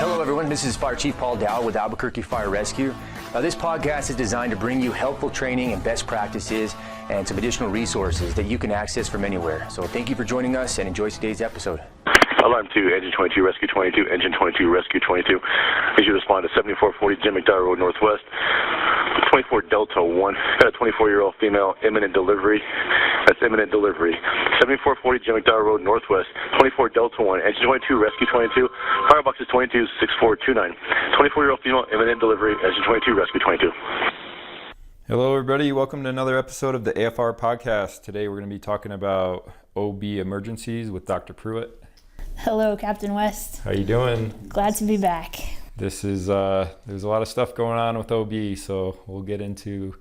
Hello everyone, this is Fire Chief Paul Dow with Albuquerque Fire Rescue. This podcast is designed to bring you helpful training and best practices and some additional resources that you can access from anywhere. So thank you for joining us and enjoy today's episode. Alarm 2, Engine 22, Rescue 22, Engine 22, Rescue 22. As you respond to 7440 Jim McDowell Road Northwest, 24 Delta 1. Got a 24-year-old female, imminent delivery. That's imminent delivery. 7440 Jim McDowell Road Northwest, 24 Delta 1, Engine 22, Rescue 22. Firebox is 226429. 24-year-old female, imminent delivery, Engine 22, Rescue 22. Hello everybody, welcome to another episode of the AFR podcast. Today we're going to be talking about OB emergencies with Dr. Pruett. Hello, Captain West. How you doing? Glad to be back. This is there's a lot of stuff going on with OB, so we'll get into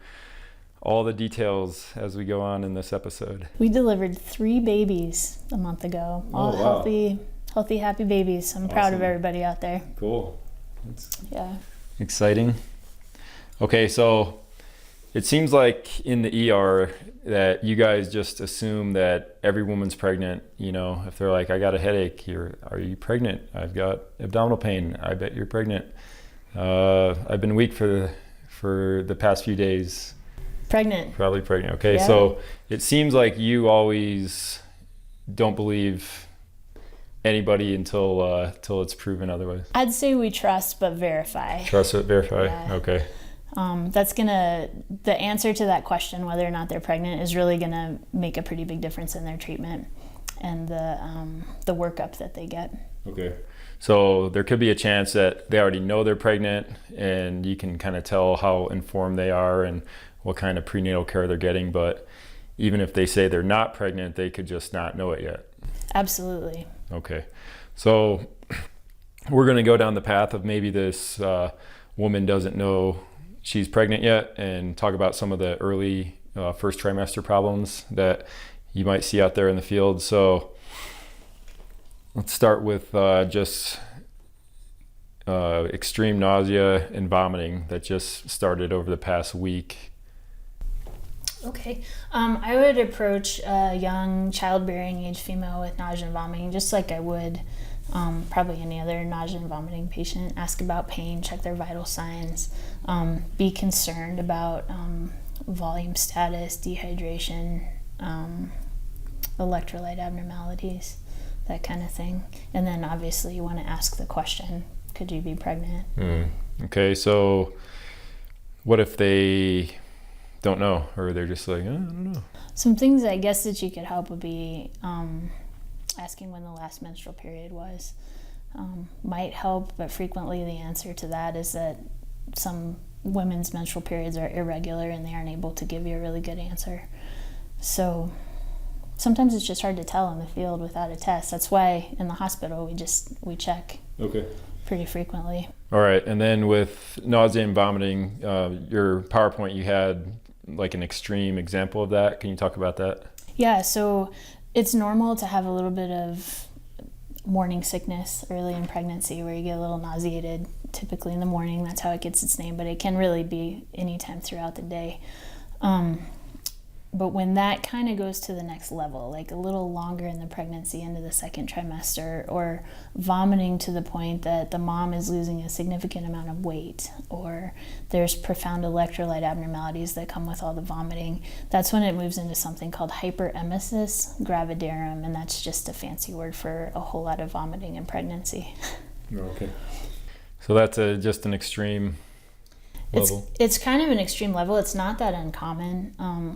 all the details as we go on in this episode. We delivered 3 babies a month ago. All healthy, happy babies. I'm proud of everybody out there. Cool. That's exciting. Okay, so it seems like in the ER that you guys just assume that every woman's pregnant. You know, if they're like, I got a headache, are you pregnant? I've got abdominal pain, I bet you're pregnant. I've been weak for the past few days. Pregnant. Probably pregnant. Okay, yeah. So it seems like you always don't believe anybody until it's proven otherwise. I'd say we trust but verify. Trust but verify. Yeah. Okay. The answer to that question, whether or not they're pregnant, is really gonna make a pretty big difference in their treatment and the workup that they get. Okay. So there could be a chance that they already know they're pregnant, and you can kind of tell how informed they are and what kind of prenatal care they're getting. But even if they say they're not pregnant, they could just not know it yet. Absolutely. Okay. So we're going to go down the path of maybe this woman doesn't know she's pregnant yet and talk about some of the early first trimester problems that you might see out there in the field. So let's start with just extreme nausea and vomiting that just started over the past week. Okay. I would approach a young childbearing age female with nausea and vomiting just like I would probably any other nausea and vomiting patient. Ask about pain, check their vital signs, be concerned about volume status, dehydration, electrolyte abnormalities, that kind of thing. And then obviously you want to ask the question, could you be pregnant? Okay, so what if they don't know, or they're just like, I don't know? Some things I guess that you could help would be asking when the last menstrual period was. Might help, but frequently the answer to that is that some women's menstrual periods are irregular and they aren't able to give you a really good answer. So sometimes it's just hard to tell in the field without a test. That's why in the hospital we check pretty frequently. All right, and then with nausea and vomiting, your PowerPoint, you had like an extreme example of that. Can you talk about that? Yeah, so it's normal to have a little bit of morning sickness early in pregnancy where you get a little nauseated, typically in the morning. That's how it gets its name, but it can really be anytime throughout the day. But when that kind of goes to the next level, like a little longer in the pregnancy into the second trimester, or vomiting to the point that the mom is losing a significant amount of weight, or there's profound electrolyte abnormalities that come with all the vomiting, that's when it moves into something called hyperemesis gravidarum, and that's just a fancy word for a whole lot of vomiting in pregnancy. Okay. So that's just an extreme level. It's kind of an extreme level. It's not that uncommon.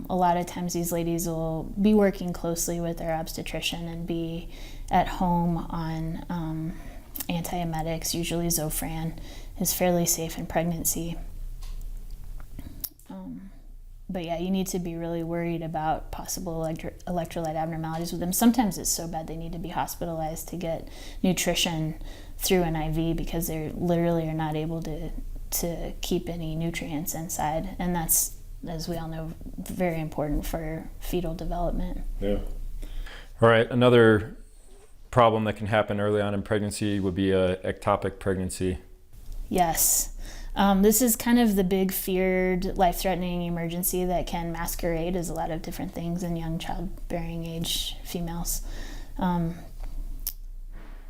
A lot of times these ladies will be working closely with their obstetrician and be at home on antiemetics. Usually Zofran is fairly safe in pregnancy. But yeah, you need to be really worried about possible electrolyte abnormalities with them. Sometimes it's so bad they need to be hospitalized to get nutrition through an IV because they literally are not able to keep any nutrients inside, and that's, as we all know, very important for fetal development. Yeah. All right, another problem that can happen early on in pregnancy would be a ectopic pregnancy. Yes. This is kind of the big feared life-threatening emergency that can masquerade as a lot of different things in young childbearing age females.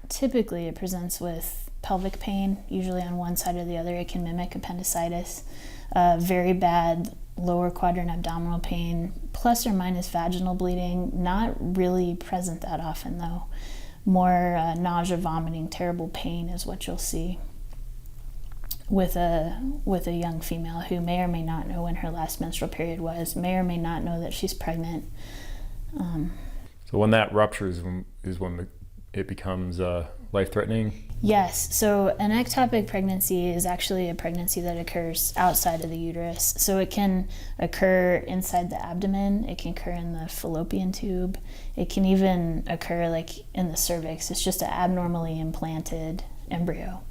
Typically it presents with pelvic pain, usually on one side or the other. It can mimic appendicitis. Very bad lower quadrant abdominal pain, plus or minus vaginal bleeding, not really present that often though. More nausea, vomiting, terrible pain is what you'll see with a young female who may or may not know when her last menstrual period was, may or may not know that she's pregnant. So when that ruptures is when it becomes life-threatening? Yes. So an ectopic pregnancy is actually a pregnancy that occurs outside of the uterus. So it can occur inside the abdomen. It can occur in the fallopian tube. It can even occur like in the cervix. It's just an abnormally implanted embryo.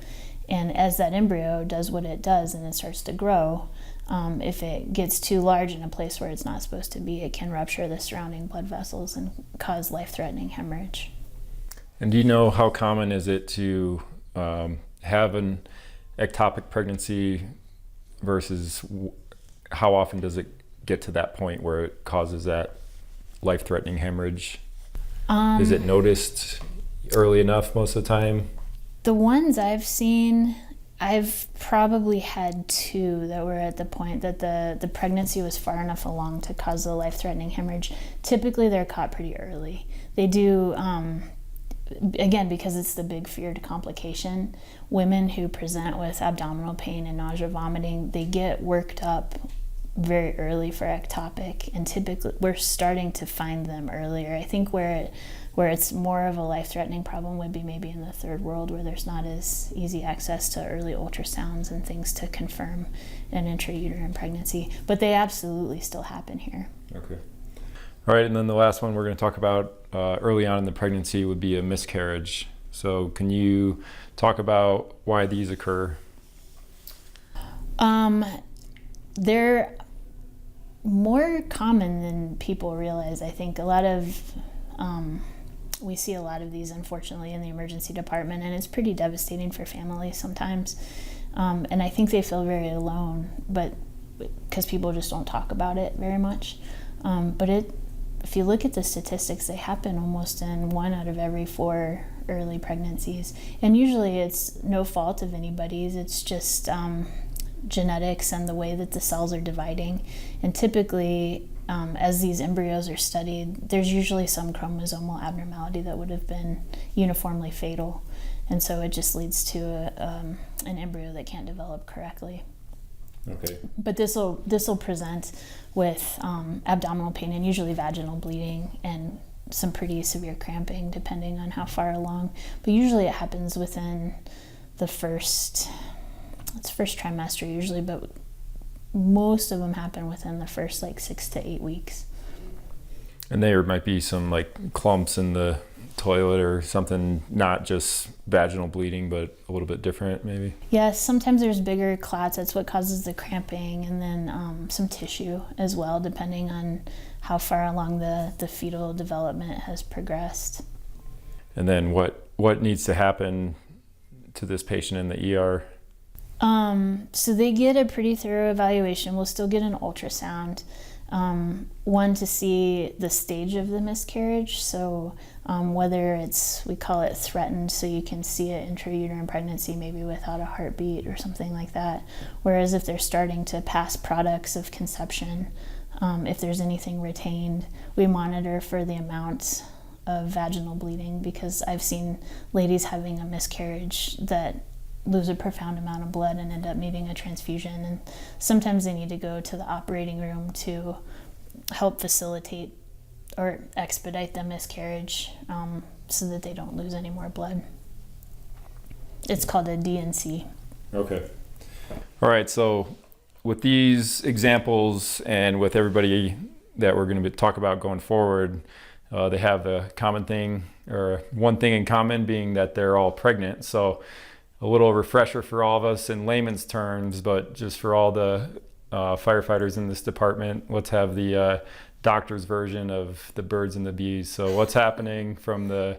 And as that embryo does what it does and it starts to grow, if it gets too large in a place where it's not supposed to be, it can rupture the surrounding blood vessels and cause life-threatening hemorrhage. And do you know how common is it to have an ectopic pregnancy versus how often does it get to that point where it causes that life-threatening hemorrhage? Is it noticed early enough most of the time? The ones I've seen, I've probably had 2 that were at the point that the pregnancy was far enough along to cause a life-threatening hemorrhage. Typically, they're caught pretty early. They do, again, because it's the big feared complication, women who present with abdominal pain and nausea, vomiting, they get worked up very early for ectopic, and typically we're starting to find them earlier. I think where it's more of a life-threatening problem would be maybe in the third world, where there's not as easy access to early ultrasounds and things to confirm an intrauterine pregnancy, but they absolutely still happen here. Okay. All right, and then the last one we're going to talk about early on in the pregnancy would be a miscarriage. So can you talk about why these occur? They're more common than people realize. I think we see a lot of these, unfortunately, in the emergency department, and it's pretty devastating for families sometimes. And I think they feel very alone, but because people just don't talk about it very much. But if you look at the statistics, they happen almost in 1 out of every 4 early pregnancies. And usually it's no fault of anybody's. It's just genetics and the way that the cells are dividing. And typically, as these embryos are studied, there's usually some chromosomal abnormality that would have been uniformly fatal. And so it just leads to an embryo that can't develop correctly. Okay. But this will present with abdominal pain and usually vaginal bleeding and some pretty severe cramping depending on how far along. But usually it happens within the first trimester usually, but most of them happen within the first 6 to 8 weeks. And there might be some clumps in the toilet or something, not just vaginal bleeding, but a little bit different maybe? Yes, sometimes there's bigger clots. That's what causes the cramping, and then some tissue as well, depending on how far along the fetal development has progressed. And then what needs to happen to this patient in the ER? So they get a pretty thorough evaluation. We'll still get an ultrasound. One, to see the stage of the miscarriage, so whether we call it threatened, so you can see an intrauterine pregnancy maybe without a heartbeat or something like that. Whereas if they're starting to pass products of conception, if there's anything retained, we monitor for the amount of vaginal bleeding, because I've seen ladies having a miscarriage that lose a profound amount of blood and end up needing a transfusion, and sometimes they need to go to the operating room to help facilitate or expedite the miscarriage so that they don't lose any more blood. It's called a DNC. Okay. All right, so with these examples and with everybody that we're going to talk about going forward, they have the common thing, or one thing in common, being that they're all pregnant. So a little refresher for all of us in layman's terms, but just for all the firefighters in this department, let's have the doctor's version of the birds and the bees. So what's happening from the,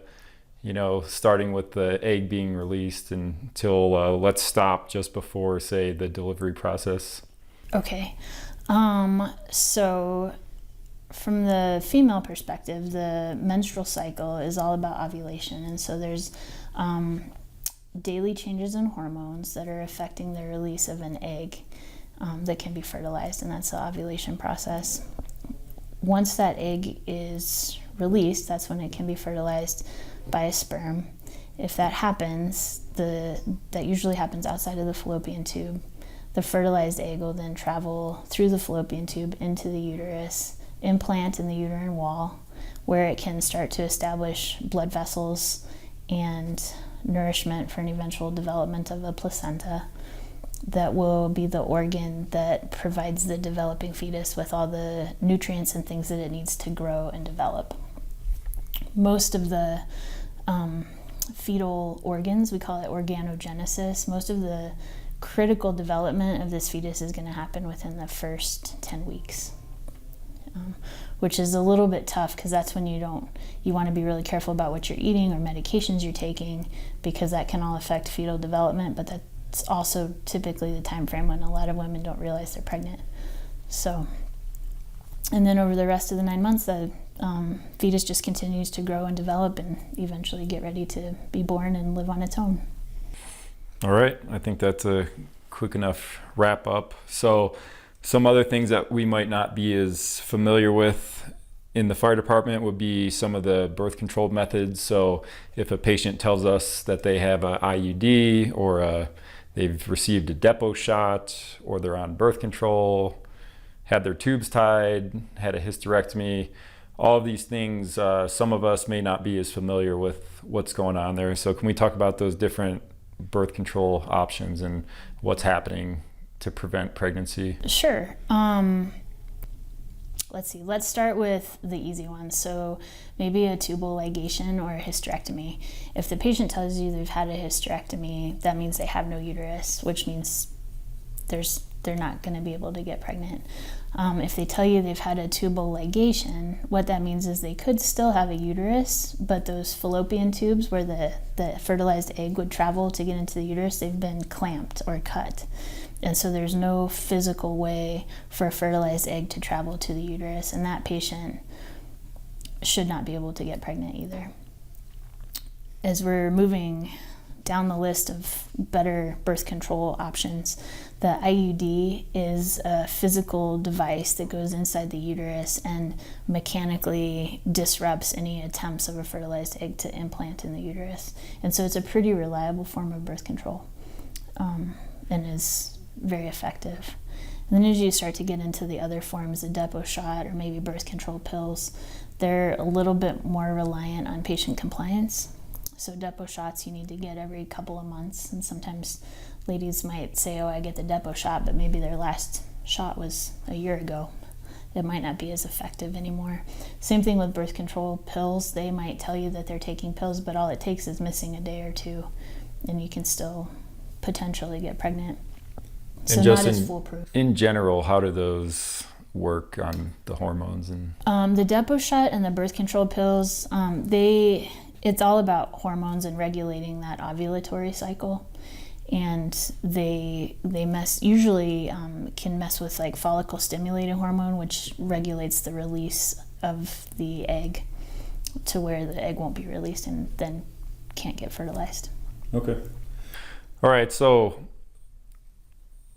starting with the egg being released until let's stop just before, say, the delivery process? Okay. So from the female perspective, the menstrual cycle is all about ovulation. And so there's daily changes in hormones that are affecting the release of an egg that can be fertilized, and that's the ovulation process. Once that egg is released, that's when it can be fertilized by a sperm. If that happens, that usually happens outside of the fallopian tube. The fertilized egg will then travel through the fallopian tube into the uterus, implant in the uterine wall, where it can start to establish blood vessels and nourishment for an eventual development of a placenta that will be the organ that provides the developing fetus with all the nutrients and things that it needs to grow and develop. Most of the fetal organs, we call it organogenesis, most of the critical development of this fetus is going to happen within the first 10 weeks, which is a little bit tough because that's when you want to be really careful about what you're eating or medications you're taking, because that can all affect fetal development, but that's also typically the time frame when a lot of women don't realize they're pregnant. So, and then over the rest of the 9 months, the fetus just continues to grow and develop and eventually get ready to be born and live on its own. All right, I think that's a quick enough wrap up. So some other things that we might not be as familiar with in the fire department would be some of the birth control methods. So if a patient tells us that they have an IUD or they've received a depot shot, or they're on birth control, had their tubes tied, had a hysterectomy, all of these things, some of us may not be as familiar with what's going on there. So can we talk about those different birth control options and what's happening to prevent pregnancy? Sure. Let's see. Let's start with the easy ones. So maybe a tubal ligation or a hysterectomy. If the patient tells you they've had a hysterectomy, that means they have no uterus, which means they're not going to be able to get pregnant. If they tell you they've had a tubal ligation, what that means is they could still have a uterus, but those fallopian tubes where the fertilized egg would travel to get into the uterus, they've been clamped or cut. And so there's no physical way for a fertilized egg to travel to the uterus, and that patient should not be able to get pregnant either. As we're moving down the list of better birth control options, the IUD is a physical device that goes inside the uterus and mechanically disrupts any attempts of a fertilized egg to implant in the uterus. And so it's a pretty reliable form of birth control, and is very effective. And then as you start to get into the other forms, the depot shot or maybe birth control pills, they're a little bit more reliant on patient compliance. So depot shots you need to get every couple of months, and sometimes ladies might say, oh, I get the depot shot, but maybe their last shot was a year ago. It might not be as effective anymore. Same thing with birth control pills. They might tell you that they're taking pills, but all it takes is missing a day or two, and you can still potentially get pregnant. So not as foolproof. In general, how do those work on the hormones? And the depot shot and the birth control pills, it's all about hormones and regulating that ovulatory cycle. And they usually can mess with like follicle stimulating hormone, which regulates the release of the egg to where the egg won't be released and then can't get fertilized. Okay. All right. So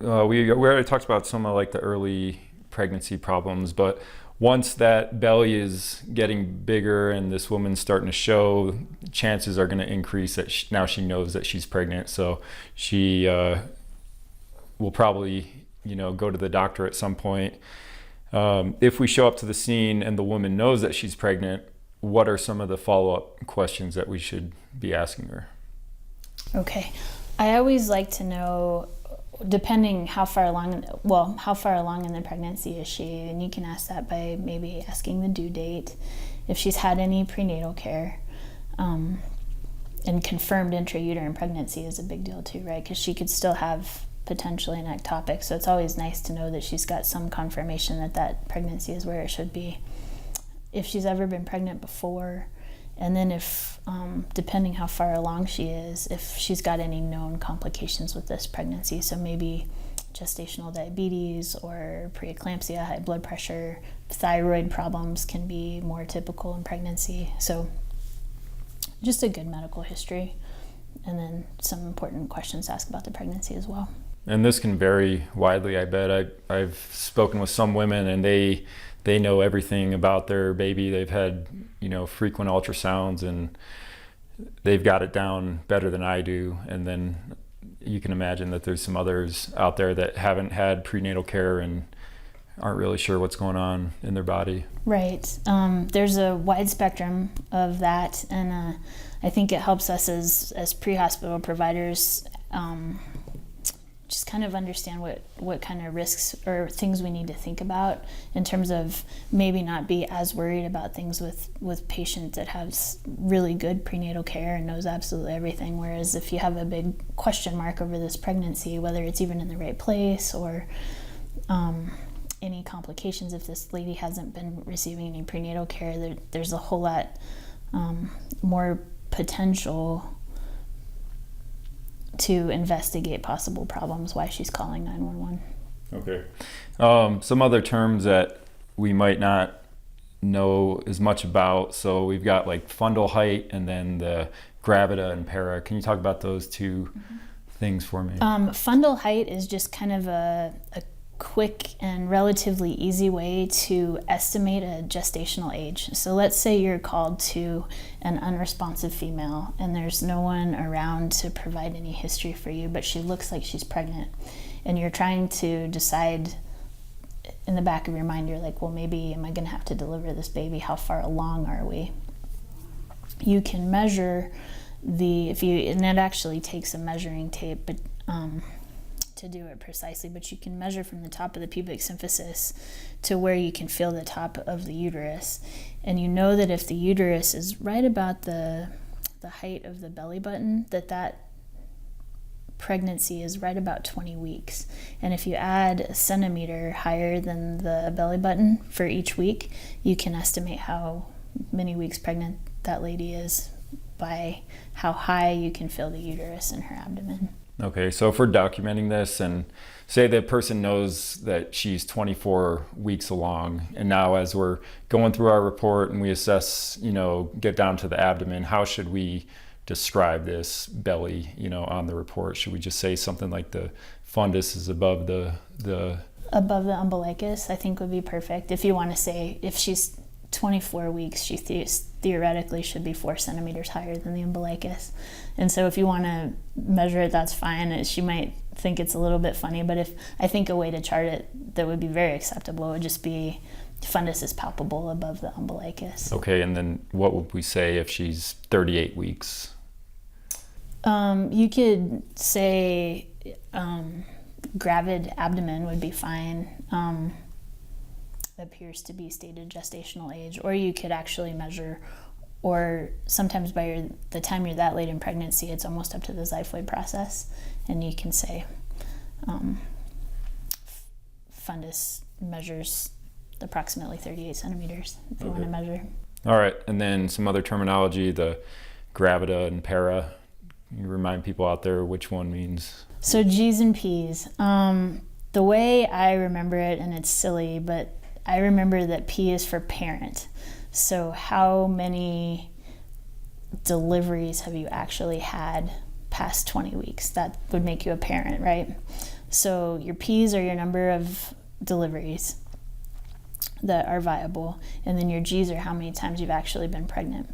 we already talked about some of like the early pregnancy problems, but once that belly is getting bigger and this woman's starting to show, chances are going to increase that now she knows that she's pregnant. So she will probably, go to the doctor at some point. If we show up to the scene and the woman knows that she's pregnant, what are some of the follow-up questions that we should be asking her? Okay. I always like to know, depending how far along in the pregnancy is she, and you can ask that by maybe asking the due date, if she's had any prenatal care, and confirmed intrauterine pregnancy is a big deal too, right? Because she could still have potentially an ectopic, so it's always nice to know that she's got some confirmation that pregnancy is where it should be. If she's ever been pregnant before, and then if, depending how far along she is, if she's got any known complications with this pregnancy, so maybe gestational diabetes or preeclampsia, high blood pressure, thyroid problems can be more typical in pregnancy. So just a good medical history. and then some important questions to ask about the pregnancy as well. And this can vary widely, I bet. I've spoken with some women, and they know everything about their baby. They've had, frequent ultrasounds, and they've got it down better than I do. And then you can imagine that there's some others out there that haven't had prenatal care and aren't really sure what's going on in their body. Right. There's a wide spectrum of that, and I think it helps us as pre-hospital providers just kind of understand what kind of risks or things we need to think about in terms of maybe not be as worried about things with patients that have really good prenatal care and knows absolutely everything. Whereas if you have a big question mark over this pregnancy, whether it's even in the right place or any complications, if this lady hasn't been receiving any prenatal care, there's a whole lot more potential to investigate possible problems, why she's calling 911. Okay. Some other terms that we might not know as much about. So we've got like fundal height and then the gravida and para. Can you talk about those two things for me? Fundal height is just kind of a quick and relatively easy way to estimate a gestational age. So let's say you're called to an unresponsive female and there's no one around to provide any history for you, but she looks like she's pregnant, and you're trying to decide in the back of your mind, you're like, well, maybe am I going to have to deliver this baby? How far along are we? You can measure and it actually takes a measuring tape, but to do it precisely, but you can measure from the top of the pubic symphysis to where you can feel the top of the uterus. And you know that if the uterus is right about the height of the belly button, that pregnancy is right about 20 weeks. And if you add a centimeter higher than the belly button for each week, you can estimate how many weeks pregnant that lady is by how high you can feel the uterus in her abdomen. Okay, so if we're documenting this and say the person knows that she's 24 weeks along, and now as we're going through our report and we assess, get down to the abdomen, how should we describe this belly, on the report? Should we just say something like the fundus is above the above the umbilicus? I think would be perfect. If you want to say if she's 24 weeks, she theoretically should be 4 centimeters higher than the umbilicus. And so if you want to measure it, that's fine. She might think it's a little bit funny, but I think a way to chart it that would be very acceptable would just be fundus is palpable above the umbilicus. Okay, and then what would we say if she's 38 weeks? You could say gravid abdomen would be fine. Appears to be stated gestational age, or you could actually measure, or sometimes by the time you're that late in pregnancy, it's almost up to the xiphoid process, and you can say fundus measures approximately 38 centimeters if you want to measure. All right, and then some other terminology, the gravida and para. You remind people out there which one means. So G's and P's. The way I remember it, and it's silly, but I remember that P is for parent. So how many deliveries have you actually had past 20 weeks? That would make you a parent, right? So your P's are your number of deliveries that are viable, and then your G's are how many times you've actually been pregnant.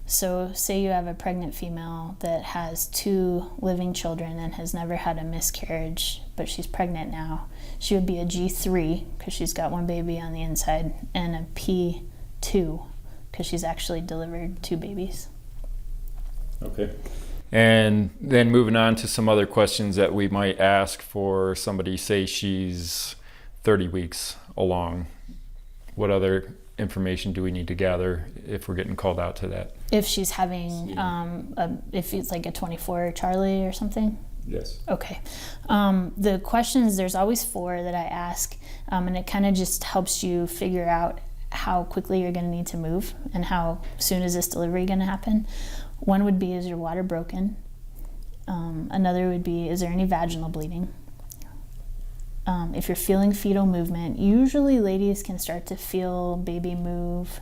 So say you have a pregnant female that has 2 living children and has never had a miscarriage, but she's pregnant now. She would be a G3 because she's got 1 baby on the inside, and a P2 because she's actually delivered 2 babies. Okay. And then moving on to some other questions that we might ask for somebody, say she's 30 weeks along. What other information do we need to gather if we're getting called out to that? If she's having, if it's like a 24 Charlie or something? Yes. Okay. The questions, there's always 4 that I ask, and it kind of just helps you figure out how quickly you're going to need to move and how soon is this delivery going to happen. One would be, is your water broken? Another would be, is there any vaginal bleeding? If you're feeling fetal movement, usually ladies can start to feel baby move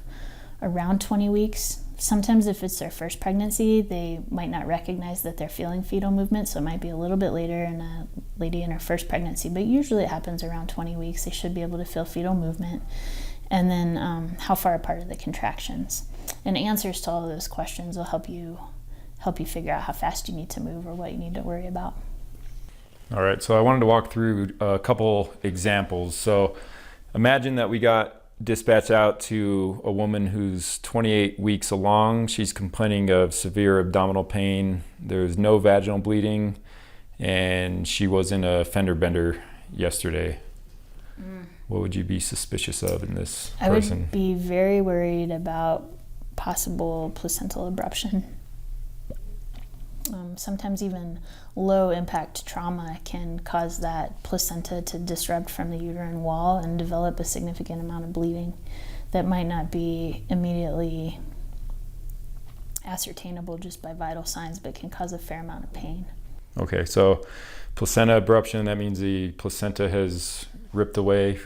around 20 weeks. Sometimes if it's their first pregnancy, they might not recognize that they're feeling fetal movement, so it might be a little bit later in a lady in her first pregnancy, but usually it happens around 20 weeks. They should be able to feel fetal movement. And then how far apart are the contractions? And answers to all of those questions will help you figure out how fast you need to move or what you need to worry about. All right, so I wanted to walk through a couple examples. So imagine that we got dispatched out to a woman who's 28 weeks along. She's complaining of severe abdominal pain. There's no vaginal bleeding, and she was in a fender bender yesterday. What would you be suspicious of in this person? I would be very worried about possible placental abruption. Sometimes even low impact trauma can cause that placenta to disrupt from the uterine wall and develop a significant amount of bleeding that might not be immediately ascertainable just by vital signs, but can cause a fair amount of pain. Okay, so placenta abruption, that means the placenta has ripped away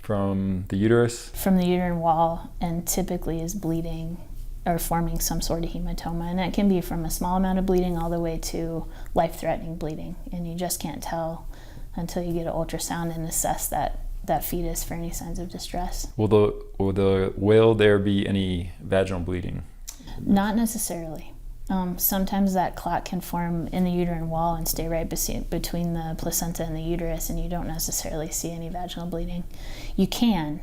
from the uterus? From the uterine wall, and typically is bleeding or forming some sort of hematoma. And that can be from a small amount of bleeding all the way to life-threatening bleeding. And you just can't tell until you get an ultrasound and assess that fetus for any signs of distress. Will there be any vaginal bleeding? Not necessarily. Sometimes that clot can form in the uterine wall and stay right between the placenta and the uterus, and you don't necessarily see any vaginal bleeding. You can,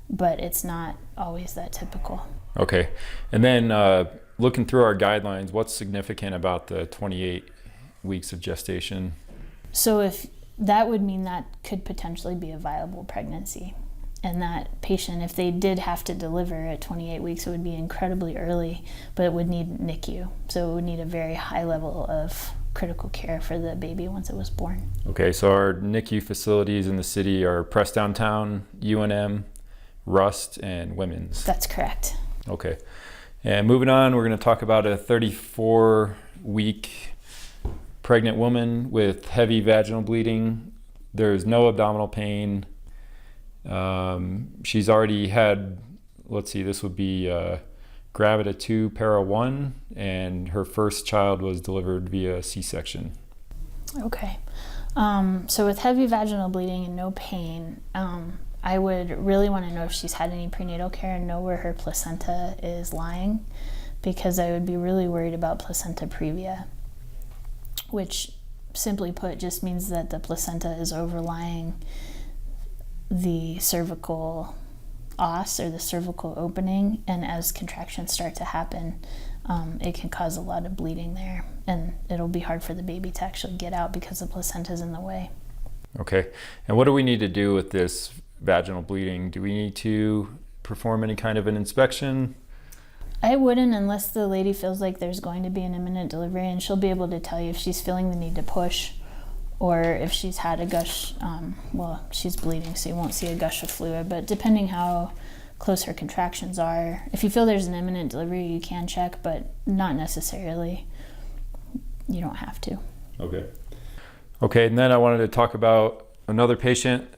but it's not always that typical. Okay. And then looking through our guidelines, what's significant about the 28 weeks of gestation? So if that would mean that could potentially be a viable pregnancy. And that patient, if they did have to deliver at 28 weeks, it would be incredibly early, but it would need NICU. So it would need a very high level of critical care for the baby once it was born. Okay, so our NICU facilities in the city are Press Downtown, UNM, Rust, and Women's. That's correct. Okay. And moving on, we're going to talk about a 34-week pregnant woman with heavy vaginal bleeding. There's no abdominal pain. She's already had, this would be Gravida 2, Para 1, and her first child was delivered via C-section. Okay. So with heavy vaginal bleeding and no pain, I would really want to know if she's had any prenatal care and know where her placenta is lying, because I would be really worried about placenta previa, which simply put just means that the placenta is overlying the cervical os or the cervical opening, and as contractions start to happen, it can cause a lot of bleeding there, and it'll be hard for the baby to actually get out because the placenta's in the way. Okay, and what do we need to do with this vaginal bleeding? Do we need to perform any kind of an inspection? I wouldn't, unless the lady feels like there's going to be an imminent delivery, and she'll be able to tell you if she's feeling the need to push or if she's had a gush. She's bleeding, so you won't see a gush of fluid, but depending how close her contractions are, if you feel there's an imminent delivery, you can check, but not necessarily. You don't have to. Okay, and then I wanted to talk about another patient.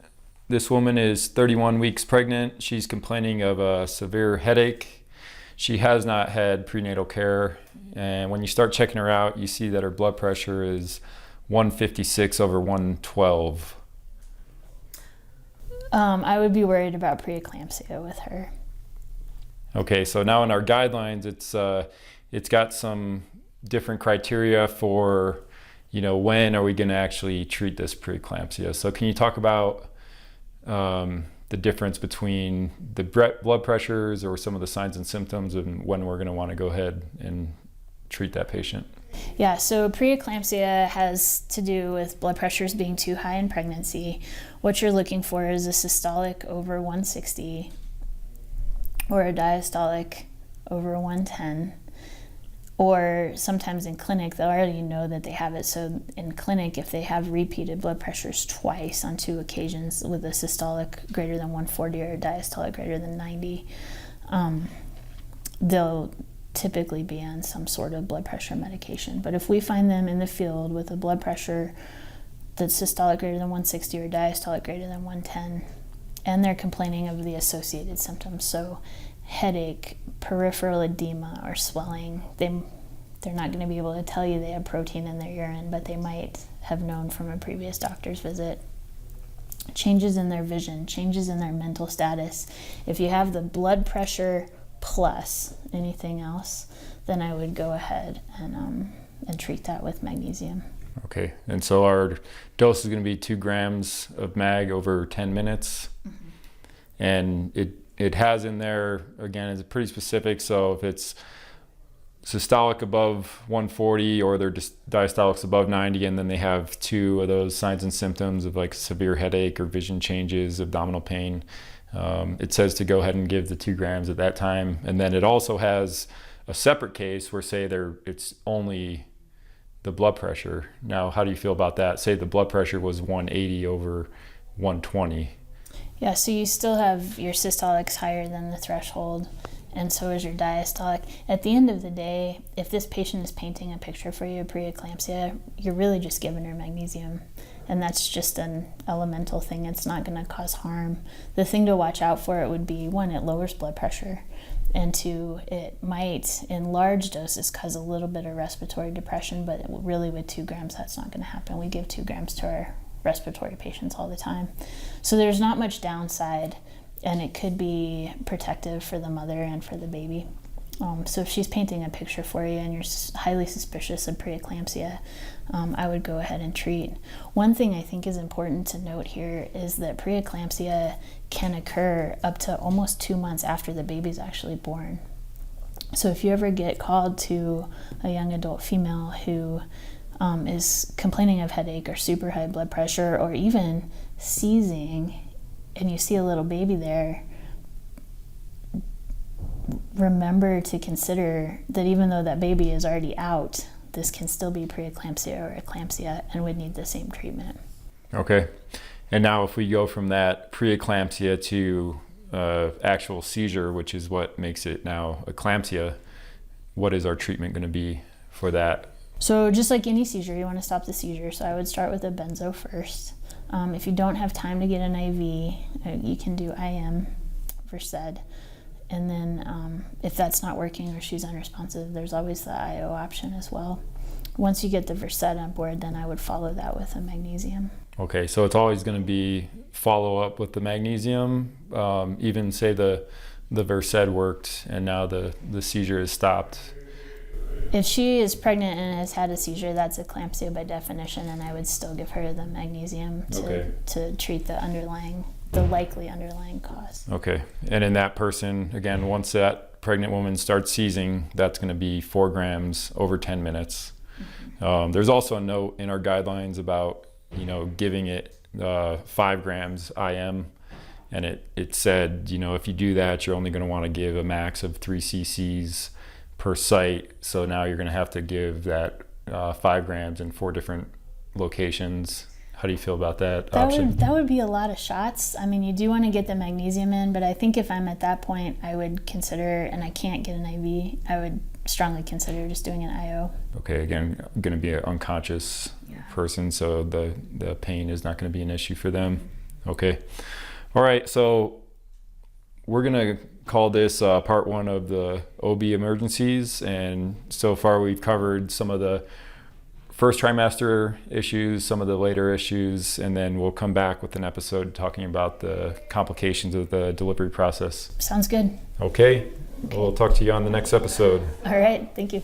This woman is 31 weeks pregnant. She's complaining of a severe headache. She has not had prenatal care, and when you start checking her out, you see that her blood pressure is 156/112. I would be worried about preeclampsia with her. Okay, so now in our guidelines, it's got some different criteria for, when are we going to actually treat this preeclampsia? So can you talk about the difference between the blood pressures or some of the signs and symptoms and when we're going to want to go ahead and treat that patient? Yeah, so preeclampsia has to do with blood pressures being too high in pregnancy. What you're looking for is a systolic over 160 or a diastolic over 110. Or sometimes in clinic, they'll already know that they have it. So in clinic, if they have repeated blood pressures twice on 2 occasions with a systolic greater than 140 or a diastolic greater than 90, they'll typically be on some sort of blood pressure medication. But if we find them in the field with a blood pressure that's systolic greater than 160 or diastolic greater than 110, and they're complaining of the associated symptoms, so headache, peripheral edema, or swelling. They're not going to be able to tell you they have protein in their urine, but they might have known from a previous doctor's visit. Changes in their vision, changes in their mental status. If you have the blood pressure plus anything else, then I would go ahead and treat that with magnesium. Okay, and so our dose is going to be 2 grams of mag over 10 minutes. Mm-hmm. And it has in there, again, it's pretty specific, so if it's systolic above 140 or their diastolics above 90, and then they have 2 of those signs and symptoms of like severe headache or vision changes, abdominal pain, it says to go ahead and give the 2 grams at that time. And then it also has a separate case where say it's only the blood pressure. Now, how do you feel about that? Say the blood pressure was 180 over 120. Yeah, so you still have your systolics higher than the threshold, and so is your diastolic. At the end of the day, if this patient is painting a picture for you of preeclampsia, you're really just giving her magnesium, and that's just an elemental thing. It's not going to cause harm. The thing to watch out for, it would be, 1, it lowers blood pressure, and 2, it might, in large doses, cause a little bit of respiratory depression, but really with 2 grams, that's not going to happen. We give 2 grams to our respiratory patients all the time. So there's not much downside, and it could be protective for the mother and for the baby. So if she's painting a picture for you and you're highly suspicious of preeclampsia, I would go ahead and treat. One thing I think is important to note here is that preeclampsia can occur up to almost 2 months after the baby's actually born. So if you ever get called to a young adult female who is complaining of headache or super high blood pressure or even seizing, and you see a little baby there, remember to consider that even though that baby is already out, this can still be preeclampsia or eclampsia and would need the same treatment. Okay. And now if we go from that preeclampsia to actual seizure, which is what makes it now eclampsia, what is our treatment going to be for that? So just like any seizure, you want to stop the seizure. So I would start with a benzo first. If you don't have time to get an IV, you can do IM, Versed. And then if that's not working or she's unresponsive, there's always the IO option as well. Once you get the Versed on board, then I would follow that with a magnesium. Okay, so it's always going to be follow up with the magnesium, even say the Versed worked and now the seizure is stopped. If she is pregnant and has had a seizure, that's eclampsia by definition, and I would still give her the magnesium to treat the likely underlying cause. Okay, and in that person, again, once that pregnant woman starts seizing, that's going to be 4 grams over 10 minutes. Mm-hmm. There's also a note in our guidelines about, giving it 5 grams IM, and it said, if you do that, you're only going to want to give a max of 3 cc's per site. So now you're going to have to give that 5 grams in 4 different locations. How do you feel about that option? That would be a lot of shots. I mean, you do want to get the magnesium in, but I think if I'm at that point, I would consider, and I can't get an IV, I would strongly consider just doing an IO. Okay, again, going to be an unconscious person, so the pain is not going to be an issue for them. Okay. All right, so we're going to call this part 1 of the OB emergencies, and so far we've covered some of the first trimester issues, some of the later issues, and then we'll come back with an episode talking about the complications of the delivery process. Sounds good. Okay. We'll talk to you on the next episode. All right, thank you.